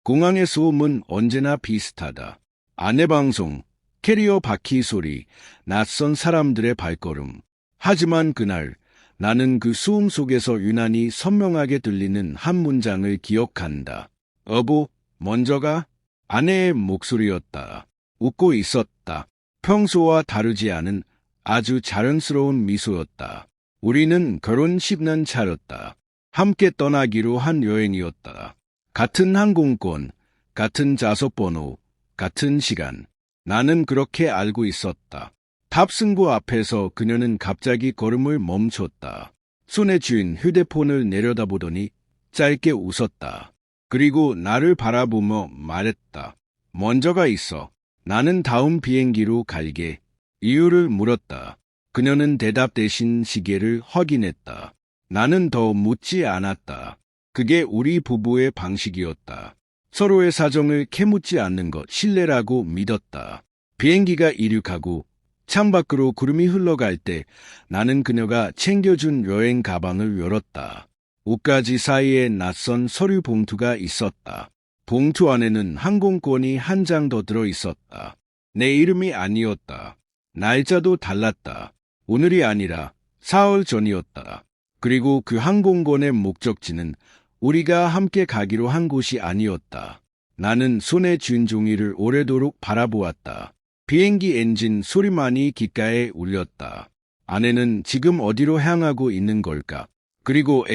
공항의 소음은 언제나 비슷하다. 아내 방송, 캐리어 바퀴 소리, 낯선 사람들의 발걸음. 하지만 그날 나는 그 소음 속에서 유난히 선명하게 들리는 한 문장을 기억한다. 여보, 먼저 가? 아내의 목소리였다. 웃고 있었다. 평소와 다르지 않은 아주 자연스러운 미소였다. 우리는 결혼 10년 차였다. 함께 떠나기로 한 여행이었다. 같은 항공권, 같은 좌석번호, 같은 시간. 나는 그렇게 알고 있었다. 탑승구 앞에서 그녀는 갑자기 걸음을 멈췄다. 손에 쥔 휴대폰을 내려다보더니 짧게 웃었다. 그리고 나를 바라보며 말했다. 먼저가 있어. 나는 다음 비행기로 갈게. 이유를 물었다. 그녀는 대답 대신 시계를 확인했다. 나는 더 묻지 않았다. 그게 우리 부부의 방식이었다. 서로의 사정을 캐묻지 않는 것 신뢰라고 믿었다. 비행기가 이륙하고 창밖으로 구름이 흘러갈 때 나는 그녀가 챙겨준 여행 가방을 열었다. 옷가지 사이에 낯선 서류 봉투가 있었다. 봉투 안에는 항공권이 한 장 더 들어 있었다. 내 이름이 아니었다. 날짜도 달랐다. 오늘이 아니라 사흘 전이었다. 그리고 그 항공권의 목적지는 우리가 함께 가기로 한 곳이 아니었다. 나는 손에 쥔 종이를 오래도록 바라보았다. 비행기 엔진 소리만이 귓가에 울렸다. 아내는 지금 어디로 향하고 있는 걸까? 그리고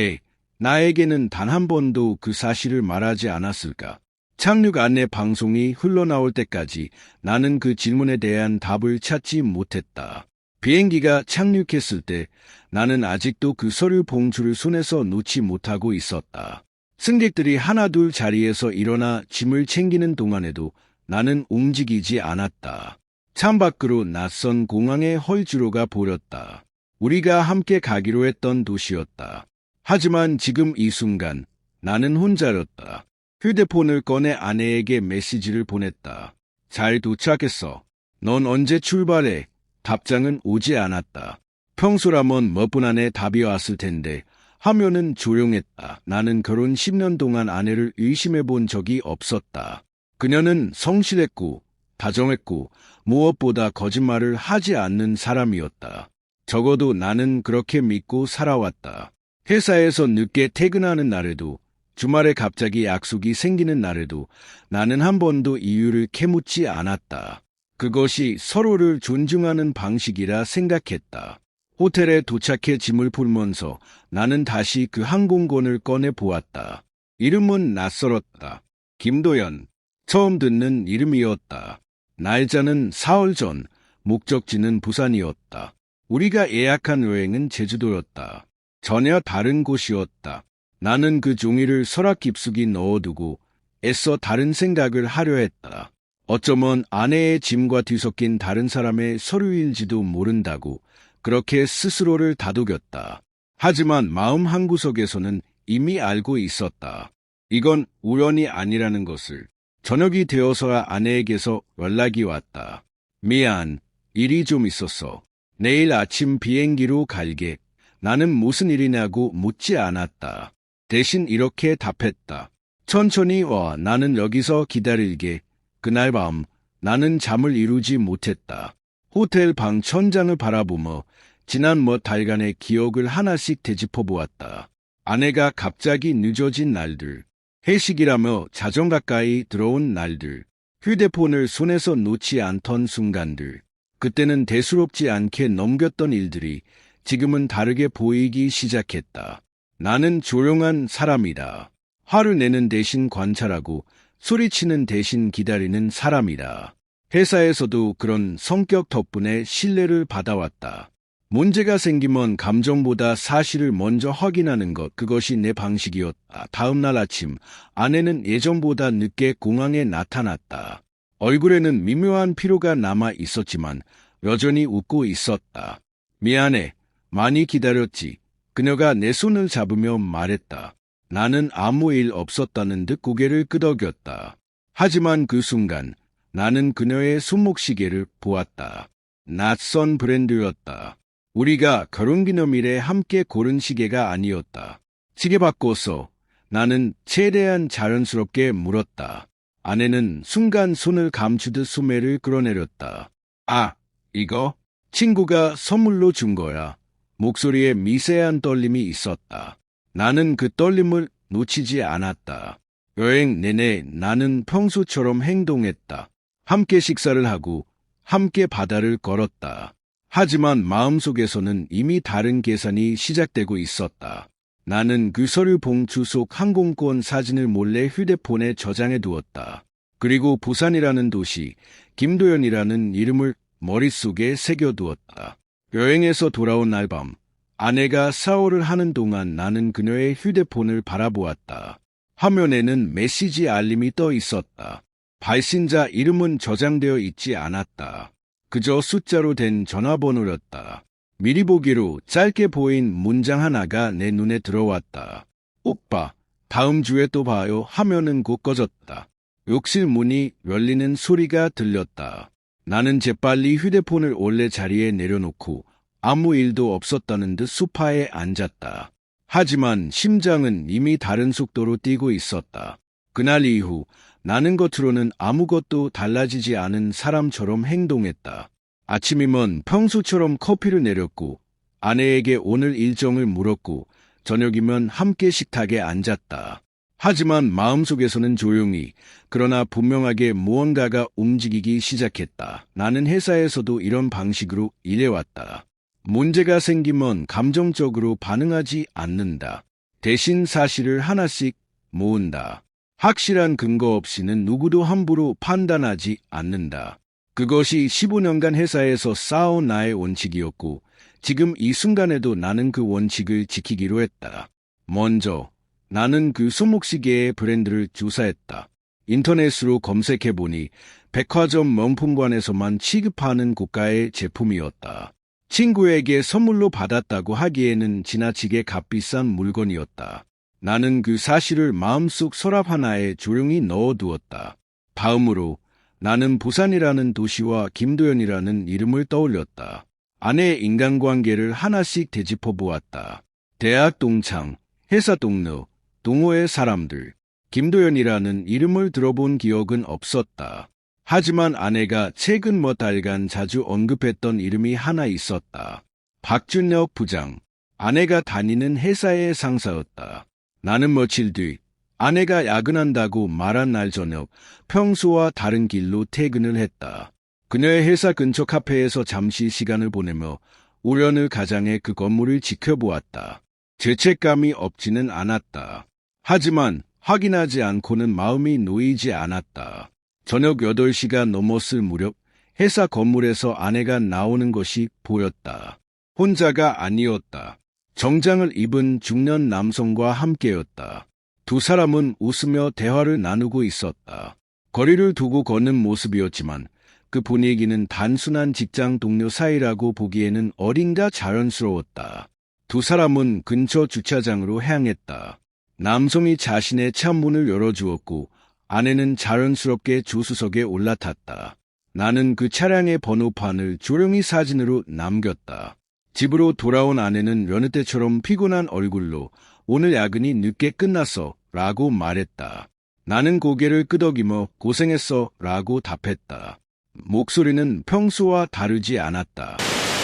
나에게는 단 한 번도 그 사실을 말하지 않았을까? 착륙 안내 방송이 흘러나올 때까지 나는 그 질문에 대한 답을 찾지 못했다. 비행기가 착륙했을 때 나는 아직도 그 서류 봉투를 손에서 놓지 못하고 있었다. 승객들이 하나둘 자리에서 일어나 짐을 챙기는 동안에도 나는 움직이지 않았다. 창밖으로 낯선 공항의 헐주로가 보였다. 우리가 함께 가기로 했던 도시였다. 하지만 지금 이 순간 나는 혼자였다. 휴대폰을 꺼내 아내에게 메시지를 보냈다. 잘 도착했어. 넌 언제 출발해? 답장은 오지 않았다. 평소라면 몇 분 안에 답이 왔을 텐데 화면은 조용했다. 나는 결혼 10년 동안 아내를 의심해 본 적이 없었다. 그녀는 성실했고 다정했고 무엇보다 거짓말을 하지 않는 사람이었다. 적어도 나는 그렇게 믿고 살아왔다. 회사에서 늦게 퇴근하는 날에도 주말에 갑자기 약속이 생기는 날에도 나는 한 번도 이유를 캐묻지 않았다. 그것이 서로를 존중하는 방식이라 생각했다. 호텔에 도착해 짐을 풀면서 나는 다시 그 항공권을 꺼내 보았다. 이름은 낯설었다. 김도연. 처음 듣는 이름이었다. 날짜는 사흘 전, 목적지는 부산이었다. 우리가 예약한 여행은 제주도였다. 전혀 다른 곳이었다. 나는 그 종이를 서랍 깊숙이 넣어두고 애써 다른 생각을 하려 했다. 어쩌면 아내의 짐과 뒤섞인 다른 사람의 서류일지도 모른다고 그렇게 스스로를 다독였다. 하지만 마음 한구석에서는 이미 알고 있었다. 이건 우연이 아니라는 것을. 저녁이 되어서야 아내에게서 연락이 왔다. 미안, 일이 좀 있었어. 내일 아침 비행기로 갈게. 나는 무슨 일이냐고 묻지 않았다. 대신 이렇게 답했다. 천천히 와, 나는 여기서 기다릴게. 그날 밤 나는 잠을 이루지 못했다. 호텔 방 천장을 바라보며 지난 몇 달간의 기억을 하나씩 되짚어 보았다. 아내가 갑자기 늦어진 날들, 회식이라며 자정 가까이 들어온 날들, 휴대폰을 손에서 놓지 않던 순간들, 그때는 대수롭지 않게 넘겼던 일들이 지금은 다르게 보이기 시작했다. 나는 조용한 사람이다. 화를 내는 대신 관찰하고 소리치는 대신 기다리는 사람이다. 회사에서도 그런 성격 덕분에 신뢰를 받아왔다. 문제가 생기면 감정보다 사실을 먼저 확인하는 것, 그것이 내 방식이었다. 다음 날 아침 아내는 예전보다 늦게 공항에 나타났다. 얼굴에는 미묘한 피로가 남아 있었지만 여전히 웃고 있었다. 미안해. 많이 기다렸지. 그녀가 내 손을 잡으며 말했다. 나는 아무 일 없었다는 듯 고개를 끄덕였다. 하지만 그 순간 나는 그녀의 손목시계를 보았다. 낯선 브랜드였다. 우리가 결혼기념일에 함께 고른 시계가 아니었다. 시계 바꿔서 나는 최대한 자연스럽게 물었다. 아내는 순간 손을 감추듯 소매를 끌어내렸다. 아, 이거? 친구가 선물로 준 거야. 목소리에 미세한 떨림이 있었다. 나는 그 떨림을 놓치지 않았다. 여행 내내 나는 평소처럼 행동했다. 함께 식사를 하고 함께 바다를 걸었다. 하지만 마음속에서는 이미 다른 계산이 시작되고 있었다. 나는 그 서류 봉투 속 항공권 사진을 몰래 휴대폰에 저장해 두었다. 그리고 부산이라는 도시, 김도연이라는 이름을 머릿속에 새겨두었다. 여행에서 돌아온 날 밤, 아내가 샤워를 하는 동안 나는 그녀의 휴대폰을 바라보았다. 화면에는 메시지 알림이 떠 있었다. 발신자 이름은 저장되어 있지 않았다. 그저 숫자로 된 전화번호였다. 미리 보기로 짧게 보인 문장 하나가 내 눈에 들어왔다. 오빠, 다음 주에 또 봐요 하면은 곧 꺼졌다. 욕실 문이 열리는 소리가 들렸다. 나는 재빨리 휴대폰을 원래 자리에 내려놓고 아무 일도 없었다는 듯 소파에 앉았다. 하지만 심장은 이미 다른 속도로 뛰고 있었다. 그날 이후 나는 겉으로는 아무것도 달라지지 않은 사람처럼 행동했다. 아침이면 평소처럼 커피를 내렸고 아내에게 오늘 일정을 물었고 저녁이면 함께 식탁에 앉았다. 하지만 마음속에서는 조용히 그러나 분명하게 무언가가 움직이기 시작했다. 나는 회사에서도 이런 방식으로 일해왔다. 문제가 생기면 감정적으로 반응하지 않는다. 대신 사실을 하나씩 모은다. 확실한 근거 없이는 누구도 함부로 판단하지 않는다. 그것이 15년간 회사에서 쌓아온 나의 원칙이었고 지금 이 순간에도 나는 그 원칙을 지키기로 했다. 먼저 나는 그 손목시계의 브랜드를 조사했다. 인터넷으로 검색해보니 백화점 명품관에서만 취급하는 고가의 제품이었다. 친구에게 선물로 받았다고 하기에는 지나치게 값비싼 물건이었다. 나는 그 사실을 마음속 서랍 하나에 조용히 넣어두었다. 다음으로 나는 부산이라는 도시와 김도연이라는 이름을 떠올렸다. 아내의 인간관계를 하나씩 되짚어 보았다. 대학 동창, 회사 동료, 동호회 사람들. 김도연이라는 이름을 들어본 기억은 없었다. 하지만 아내가 최근 몇 달간 자주 언급했던 이름이 하나 있었다. 박준혁 부장. 아내가 다니는 회사의 상사였다. 나는 며칠 뒤 아내가 야근한다고 말한 날 저녁 평소와 다른 길로 퇴근을 했다. 그녀의 회사 근처 카페에서 잠시 시간을 보내며 우연을 가장해 그 건물을 지켜보았다. 죄책감이 없지는 않았다. 하지만 확인하지 않고는 마음이 놓이지 않았다. 저녁 8시가 넘었을 무렵 회사 건물에서 아내가 나오는 것이 보였다. 혼자가 아니었다. 정장을 입은 중년 남성과 함께였다. 두 사람은 웃으며 대화를 나누고 있었다. 거리를 두고 걷는 모습이었지만 그 분위기는 단순한 직장 동료 사이라고 보기에는 어딘가 자연스러웠다. 두 사람은 근처 주차장으로 향했다. 남성이 자신의 차 문을 열어주었고 아내는 자연스럽게 조수석에 올라탔다. 나는 그 차량의 번호판을 조용히 사진으로 남겼다. 집으로 돌아온 아내는 여느 때처럼 피곤한 얼굴로 오늘 야근이 늦게 끝났어 라고 말했다. 나는 고개를 끄덕이며 고생했어 라고 답했다. 목소리는 평소와 다르지 않았다.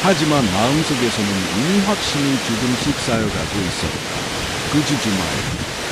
하지만 마음속에서는 이미 확신이 조금씩 쌓여가고 있었다. 그 주 주말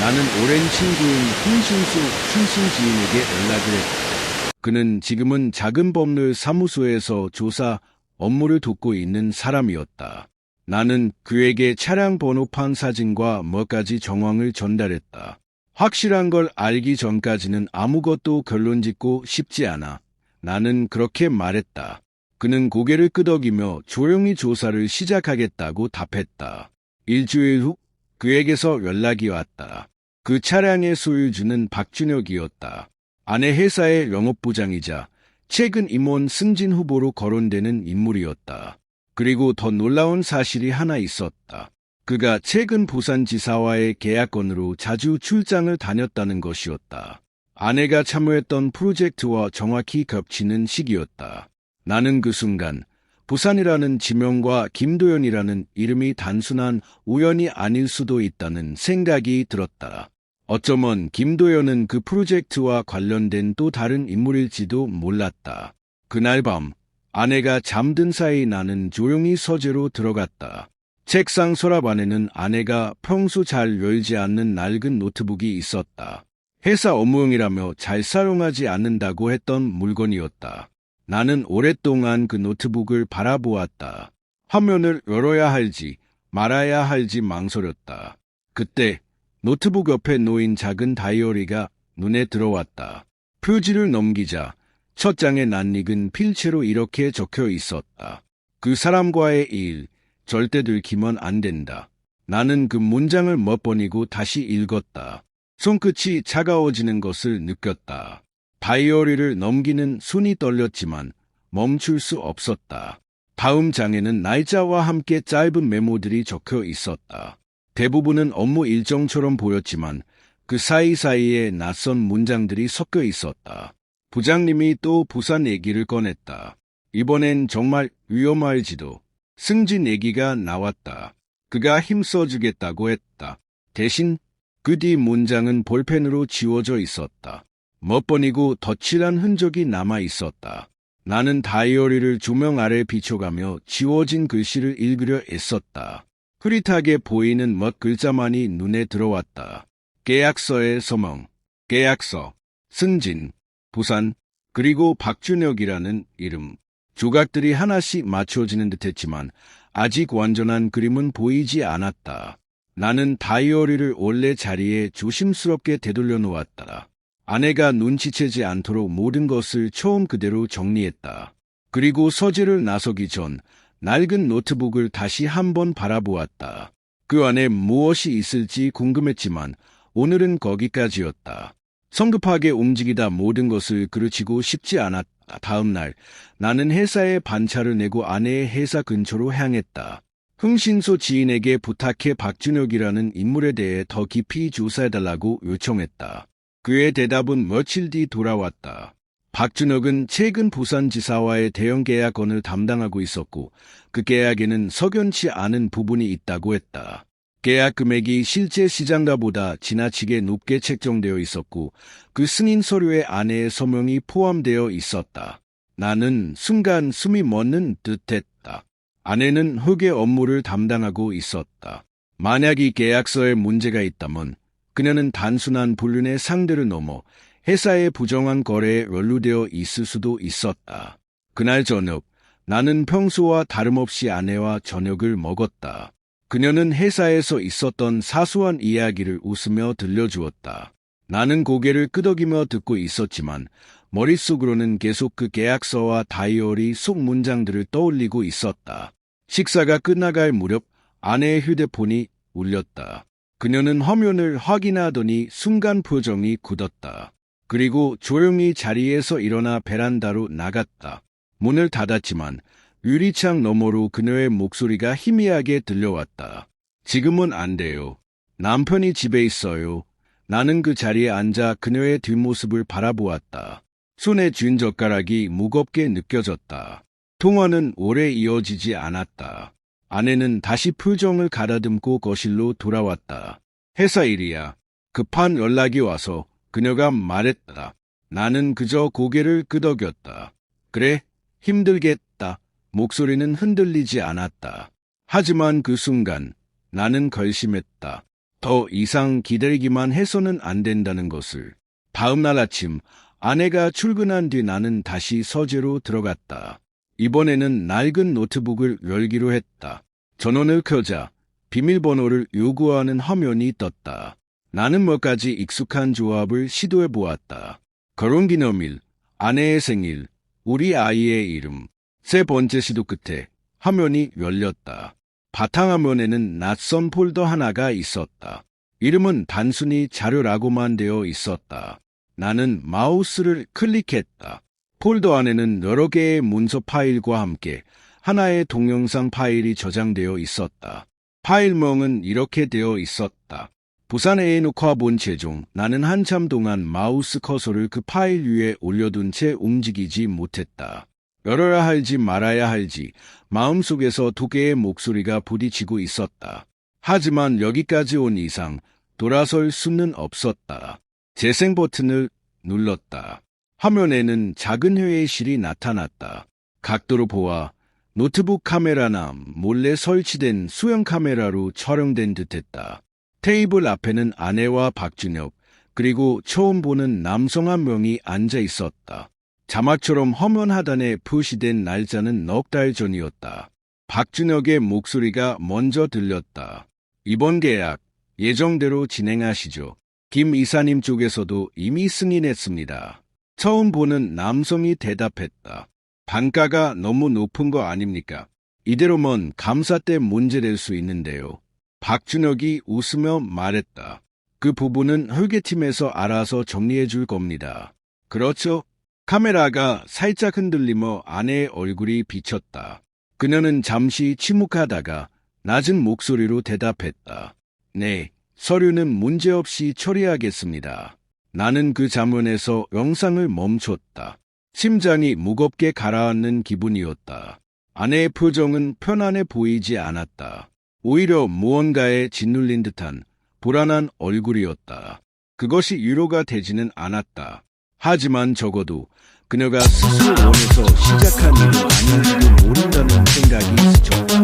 나는 오랜 친구인 홍신수 출신 지인에게 연락을 했다. 그는 지금은 작은 법률 사무소에서 조사 업무를 돕고 있는 사람이었다. 나는 그에게 차량 번호판 사진과 몇 가지 정황을 전달했다. 확실한 걸 알기 전까지는 아무것도 결론짓고 싶지 않아. 나는 그렇게 말했다. 그는 고개를 끄덕이며 조용히 조사를 시작하겠다고 답했다. 일주일 후 그에게서 연락이 왔다. 그 차량의 소유주는 박준혁이었다. 아내 회사의 영업부장이자 최근 임원 승진 후보로 거론되는 인물이었다. 그리고 더 놀라운 사실이 하나 있었다. 그가 최근 부산지사와의 계약건으로 자주 출장을 다녔다는 것이었다. 아내가 참여했던 프로젝트와 정확히 겹치는 시기였다. 나는 그 순간 부산이라는 지명과 김도연이라는 이름이 단순한 우연이 아닐 수도 있다는 생각이 들었다. 어쩌면 김도연은 그 프로젝트와 관련된 또 다른 인물일지도 몰랐다. 그날 밤 아내가 잠든 사이 나는 조용히 서재로 들어갔다. 책상 서랍 안에는 아내가 평소 잘 열지 않는 낡은 노트북이 있었다. 회사 업무용이라며 잘 사용하지 않는다고 했던 물건이었다. 나는 오랫동안 그 노트북을 바라보았다. 화면을 열어야 할지 말아야 할지 망설였다. 그때 노트북 옆에 놓인 작은 다이어리가 눈에 들어왔다. 표지를 넘기자 첫 장에 낯익은 필체로 이렇게 적혀 있었다. 그 사람과의 일, 절대 들키면 안 된다. 나는 그 문장을 몇 번이고 다시 읽었다. 손끝이 차가워지는 것을 느꼈다. 다이어리를 넘기는 손이 떨렸지만 멈출 수 없었다. 다음 장에는 날짜와 함께 짧은 메모들이 적혀 있었다. 대부분은 업무 일정처럼 보였지만 그 사이사이에 낯선 문장들이 섞여 있었다. 부장님이 또 부산 얘기를 꺼냈다. 이번엔 정말 위험할지도. 승진 얘기가 나왔다. 그가 힘써주겠다고 했다. 대신 그 뒤 문장은 볼펜으로 지워져 있었다. 몇 번이고 덧칠한 흔적이 남아 있었다. 나는 다이어리를 조명 아래 비춰가며 지워진 글씨를 읽으려 애썼다. 흐릿하게 보이는 몇 글자만이 눈에 들어왔다. 계약서의 서명, 계약서, 승진, 부산, 그리고 박준혁이라는 이름. 조각들이 하나씩 맞춰지는 듯했지만 아직 완전한 그림은 보이지 않았다. 나는 다이어리를 원래 자리에 조심스럽게 되돌려 놓았다. 아내가 눈치채지 않도록 모든 것을 처음 그대로 정리했다. 그리고 서재를 나서기 전 낡은 노트북을 다시 한번 바라보았다. 그 안에 무엇이 있을지 궁금했지만 오늘은 거기까지였다. 성급하게 움직이다 모든 것을 그르치고 싶지 않았다. 다음 날 나는 회사에 반차를 내고 아내의 회사 근처로 향했다. 흥신소 지인에게 부탁해 박준혁이라는 인물에 대해 더 깊이 조사해달라고 요청했다. 그의 대답은 며칠 뒤 돌아왔다. 박준혁은 최근 부산지사와의 대형 계약건을 담당하고 있었고 그 계약에는 석연치 않은 부분이 있다고 했다. 계약 금액이 실제 시장가보다 지나치게 높게 책정되어 있었고 그 승인 서류에 아내의 서명이 포함되어 있었다. 나는 순간 숨이 멎는 듯했다. 아내는 회계 업무를 담당하고 있었다. 만약 이 계약서에 문제가 있다면 그녀는 단순한 불륜의 상대를 넘어 회사의 부정한 거래에 연루되어 있을 수도 있었다. 그날 저녁 나는 평소와 다름없이 아내와 저녁을 먹었다. 그녀는 회사에서 있었던 사소한 이야기를 웃으며 들려주었다. 나는 고개를 끄덕이며 듣고 있었지만 머릿속으로는 계속 그 계약서와 다이어리 속 문장들을 떠올리고 있었다. 식사가 끝나갈 무렵 아내의 휴대폰이 울렸다. 그녀는 화면을 확인하더니 순간 표정이 굳었다. 그리고 조용히 자리에서 일어나 베란다로 나갔다. 문을 닫았지만 유리창 너머로 그녀의 목소리가 희미하게 들려왔다. 지금은 안 돼요. 남편이 집에 있어요. 나는 그 자리에 앉아 그녀의 뒷모습을 바라보았다. 손에 쥔 젓가락이 무겁게 느껴졌다. 통화는 오래 이어지지 않았다. 아내는 다시 표정을 가다듬고 거실로 돌아왔다. 회사 일이야. 급한 연락이 와서 그녀가 말했다. 나는 그저 고개를 끄덕였다. 그래, 힘들겠다. 목소리는 흔들리지 않았다. 하지만 그 순간 나는 결심했다. 더 이상 기다리기만 해서는 안 된다는 것을. 다음 날 아침 아내가 출근한 뒤 나는 다시 서재로 들어갔다. 이번에는 낡은 노트북을 열기로 했다. 전원을 켜자 비밀번호를 요구하는 화면이 떴다. 나는 몇 가지 익숙한 조합을 시도해 보았다. 결혼기념일, 아내의 생일, 우리 아이의 이름. 세 번째 시도 끝에 화면이 열렸다. 바탕화면에는 낯선 폴더 하나가 있었다. 이름은 단순히 자료라고만 되어 있었다. 나는 마우스를 클릭했다. 폴더 안에는 여러 개의 문서 파일과 함께 하나의 동영상 파일이 저장되어 있었다. 파일명은 이렇게 되어 있었다. 부산에 녹화 본 최종 나는 한참 동안 마우스 커서를 그 파일 위에 올려둔 채 움직이지 못했다. 열어야 할지 말아야 할지 마음속에서 두 개의 목소리가 부딪히고 있었다. 하지만 여기까지 온 이상 돌아설 수는 없었다. 재생 버튼을 눌렀다. 화면에는 작은 회의실이 나타났다. 각도로 보아 노트북 카메라나 몰래 설치된 수영 카메라로 촬영된 듯했다. 테이블 앞에는 아내와 박준혁, 그리고 처음 보는 남성 한 명이 앉아 있었다. 자막처럼 화면 하단에 표시된 날짜는 넉 달 전이었다. 박준혁의 목소리가 먼저 들렸다. 이번 계약 예정대로 진행하시죠. 김 이사님 쪽에서도 이미 승인했습니다. 처음 보는 남성이 대답했다. 단가가 너무 높은 거 아닙니까? 이대로면 감사 때 문제될 수 있는데요. 박준혁이 웃으며 말했다. 그 부분은 회계팀에서 알아서 정리해 줄 겁니다. 그렇죠? 카메라가 살짝 흔들리며 아내의 얼굴이 비쳤다. 그녀는 잠시 침묵하다가 낮은 목소리로 대답했다. 네, 서류는 문제없이 처리하겠습니다. 나는 그 장면에서 영상을 멈췄다. 심장이 무겁게 가라앉는 기분이었다. 아내의 표정은 편안해 보이지 않았다. 오히려 무언가에 짓눌린 듯한 불안한 얼굴이었다. 그것이 위로가 되지는 않았다. 하지만 적어도 그녀가 스스로 원해서 시작한 일은 아닌지도 모른다는 생각이 스쳤다.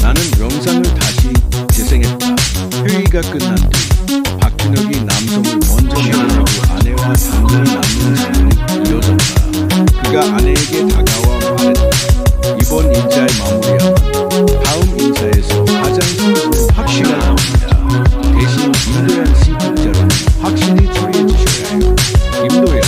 나는 영상을 다시 재생했다. 회의가 끝난 뒤 박준혁이 남성을 먼저 내려내고 아내와 단둘이 남는 장면이 이어졌다. 그가 아내에게 다가와 말했다. 이번 인사의 마무리야. 다음 인사에서 가장 승부는 확실할 겁니다. 대신 김도연 씨 문자로는 확실히 처리해 주셔야 해요. 김도연.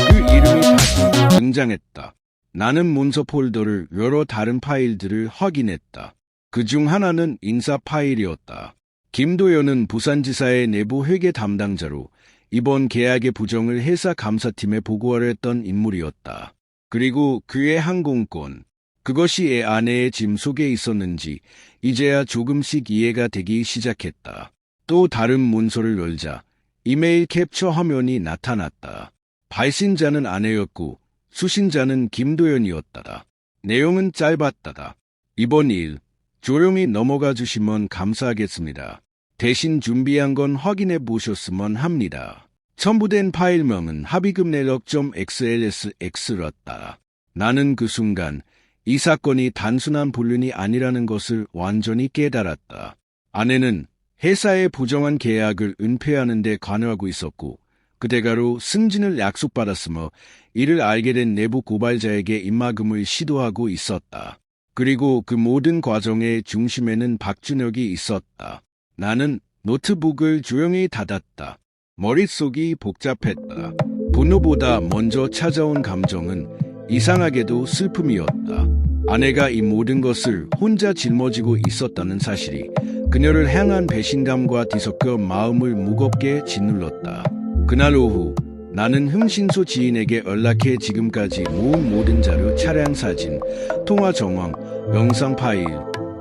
그 이름이 다시 등장했다. 나는 문서 폴더를 여러 다른 파일들을 확인했다. 그중 하나는 인사 파일이었다. 김도연은 부산지사의 내부 회계 담당자로 이번 계약의 부정을 회사 감사팀에 보고하려 했던 인물이었다. 그리고 그의 항공권, 그것이 애 아내의 짐 속에 있었는지 이제야 조금씩 이해가 되기 시작했다. 또 다른 문서를 열자 이메일 캡처 화면이 나타났다. 발신자는 아내였고 수신자는 김도연이었다. 내용은 짧았다. 이번 일 조용히 넘어가 주시면 감사하겠습니다. 대신 준비한 건 확인해 보셨으면 합니다. 첨부된 파일명은 합의금 내역.xlsx였다. 나는 그 순간 이 사건이 단순한 불륜이 아니라는 것을 완전히 깨달았다. 아내는 회사의 부정한 계약을 은폐하는 데 관여하고 있었고 그 대가로 승진을 약속받았으며 이를 알게 된 내부 고발자에게 입막음을 시도하고 있었다. 그리고 그 모든 과정의 중심에는 박준혁이 있었다. 나는 노트북을 조용히 닫았다. 머릿속이 복잡했다. 분노보다 먼저 찾아온 감정은 이상하게도 슬픔이었다. 아내가 이 모든 것을 혼자 짊어지고 있었다는 사실이 그녀를 향한 배신감과 뒤섞여 마음을 무겁게 짓눌렀다. 그날 오후 나는 흥신소 지인에게 연락해 지금까지 모은 모든 자료, 차량 사진, 통화 정황, 영상 파일,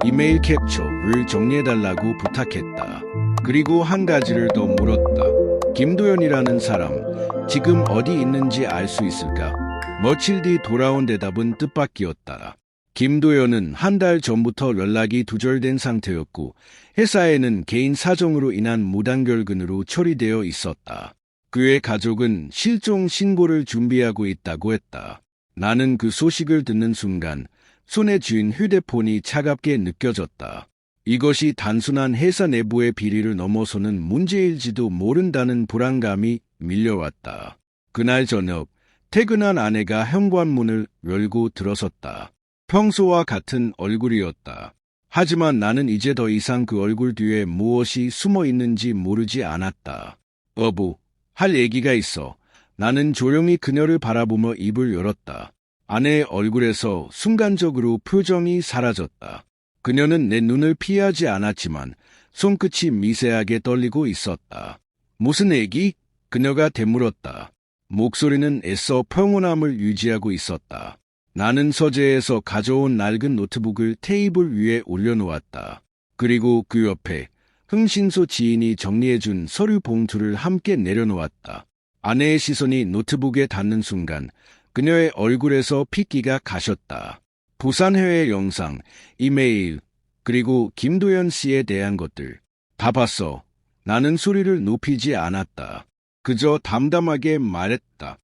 이메일 캡처를 정리해달라고 부탁했다. 그리고 한 가지를 더 물었다. 김도연이라는 사람, 지금 어디 있는지 알 수 있을까? 며칠 뒤 돌아온 대답은 뜻밖이었다. 김도연은 한 달 전부터 연락이 두절된 상태였고 회사에는 개인 사정으로 인한 무단결근으로 처리되어 있었다. 그의 가족은 실종 신고를 준비하고 있다고 했다. 나는 그 소식을 듣는 순간 손에 쥔 휴대폰이 차갑게 느껴졌다. 이것이 단순한 회사 내부의 비리를 넘어서는 문제일지도 모른다는 불안감이 밀려왔다. 그날 저녁 퇴근한 아내가 현관문을 열고 들어섰다. 평소와 같은 얼굴이었다. 하지만 나는 이제 더 이상 그 얼굴 뒤에 무엇이 숨어 있는지 모르지 않았다. 여보, 할 얘기가 있어. 나는 조용히 그녀를 바라보며 입을 열었다. 아내의 얼굴에서 순간적으로 표정이 사라졌다. 그녀는 내 눈을 피하지 않았지만 손끝이 미세하게 떨리고 있었다. 무슨 얘기? 그녀가 되물었다. 목소리는 애써 평온함을 유지하고 있었다. 나는 서재에서 가져온 낡은 노트북을 테이블 위에 올려놓았다. 그리고 그 옆에 흥신소 지인이 정리해준 서류 봉투를 함께 내려놓았다. 아내의 시선이 노트북에 닿는 순간 그녀의 얼굴에서 핏기가 가셨다. 부산회의 영상, 이메일, 그리고 김도연 씨에 대한 것들 다 봤어. 나는 소리를 높이지 않았다. 그저 담담하게 말했다.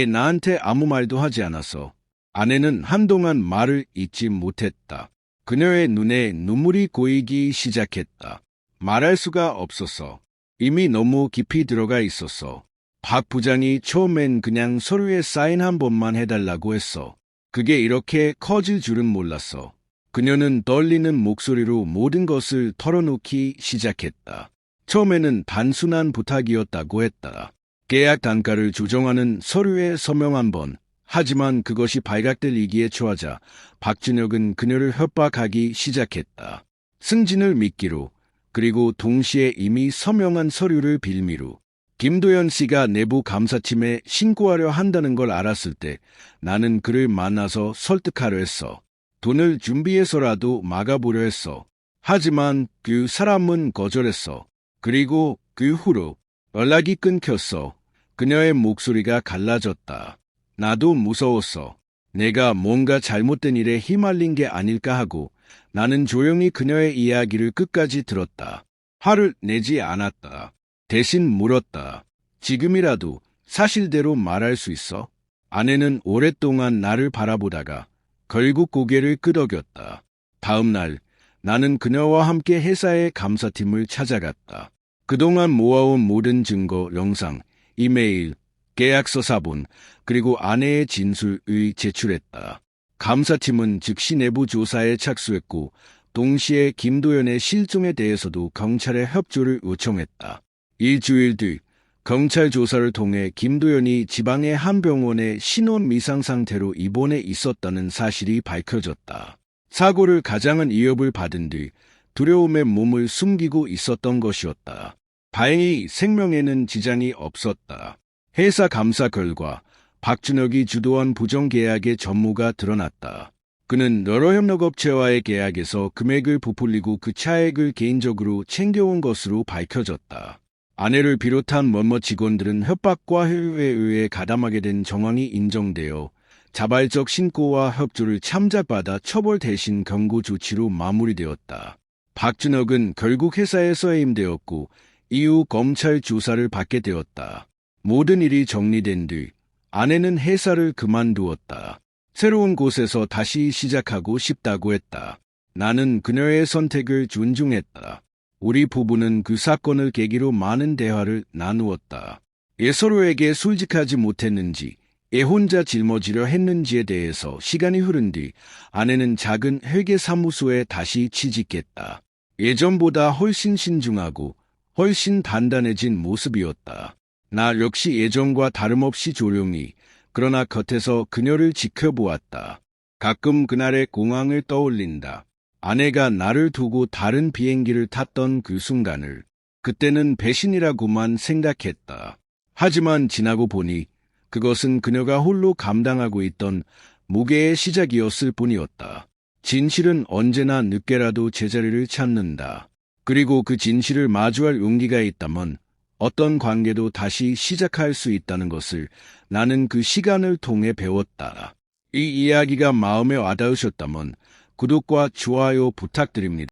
나한테 아무 말도 하지 않았어. 아내는 한동안 말을 잇지 못했다. 그녀의 눈에 눈물이 고이기 시작했다. 말할 수가 없었어. 이미 너무 깊이 들어가 있었어. 박 부장이 처음엔 그냥 서류에 사인 한 번만 해달라고 했어. 그게 이렇게 커질 줄은 몰랐어. 그녀는 떨리는 목소리로 모든 것을 털어놓기 시작했다. 처음에는 단순한 부탁이었다고 했다. 계약 단가를 조정하는 서류에 서명 한 번. 하지만 그것이 발각될 위기에 처하자 박준혁은 그녀를 협박하기 시작했다. 승진을 미끼로, 그리고 동시에 이미 서명한 서류를 빌미로. 김도연 씨가 내부 감사팀에 신고하려 한다는 걸 알았을 때 나는 그를 만나서 설득하려 했어. 돈을 준비해서라도 막아보려 했어. 하지만 그 사람은 거절했어. 그리고 그 후로 연락이 끊겼어. 그녀의 목소리가 갈라졌다. 나도 무서웠어. 내가 뭔가 잘못된 일에 휘말린 게 아닐까 하고 나는 조용히 그녀의 이야기를 끝까지 들었다. 화를 내지 않았다. 대신 물었다. 지금이라도 사실대로 말할 수 있어? 아내는 오랫동안 나를 바라보다가 결국 고개를 끄덕였다. 다음 날 나는 그녀와 함께 회사의 감사팀을 찾아갔다. 그동안 모아온 모든 증거, 영상, 이메일, 계약서 사본, 그리고 아내의 진술을 제출했다. 감사팀은 즉시 내부 조사에 착수했고 동시에 김도연의 실종에 대해서도 경찰에 협조를 요청했다. 일주일 뒤 경찰 조사를 통해 김도연이 지방의 한 병원에 신원 미상 상태로 입원해 있었다는 사실이 밝혀졌다. 사고를 가장한 위협을 받은 뒤 두려움에 몸을 숨기고 있었던 것이었다. 다행히 생명에는 지장이 없었다. 회사 감사 결과 박준혁이 주도한 부정계약의 전무가 드러났다. 그는 여러 협력업체와의 계약에서 금액을 부풀리고 그 차액을 개인적으로 챙겨온 것으로 밝혀졌다. 아내를 비롯한 몇몇 직원들은 협박과 회유에 의해 가담하게 된 정황이 인정되어 자발적 신고와 협조를 참작받아 처벌 대신 경고 조치로 마무리되었다. 박준혁은 결국 회사에서 해임되었고 이후 검찰 조사를 받게 되었다. 모든 일이 정리된 뒤 아내는 회사를 그만두었다. 새로운 곳에서 다시 시작하고 싶다고 했다. 나는 그녀의 선택을 존중했다. 우리 부부는 그 사건을 계기로 많은 대화를 나누었다. 서로에게 솔직하지 못했는지, 혼자 짊어지려 했는지에 대해서 시간이 흐른 뒤 아내는 작은 회계사무소에 다시 취직했다. 예전보다 훨씬 신중하고 훨씬 단단해진 모습이었다. 나 역시 예전과 다름없이 조용히, 그러나 겉에서 그녀를 지켜보았다. 가끔 그날의 공항을 떠올린다. 아내가 나를 두고 다른 비행기를 탔던 그 순간을. 그때는 배신이라고만 생각했다. 하지만 지나고 보니 그것은 그녀가 홀로 감당하고 있던 무게의 시작이었을 뿐이었다. 진실은 언제나 늦게라도 제자리를 찾는다. 그리고 그 진실을 마주할 용기가 있다면 어떤 관계도 다시 시작할 수 있다는 것을 나는 그 시간을 통해 배웠다. 이 이야기가 마음에 와닿으셨다면 구독과 좋아요 부탁드립니다.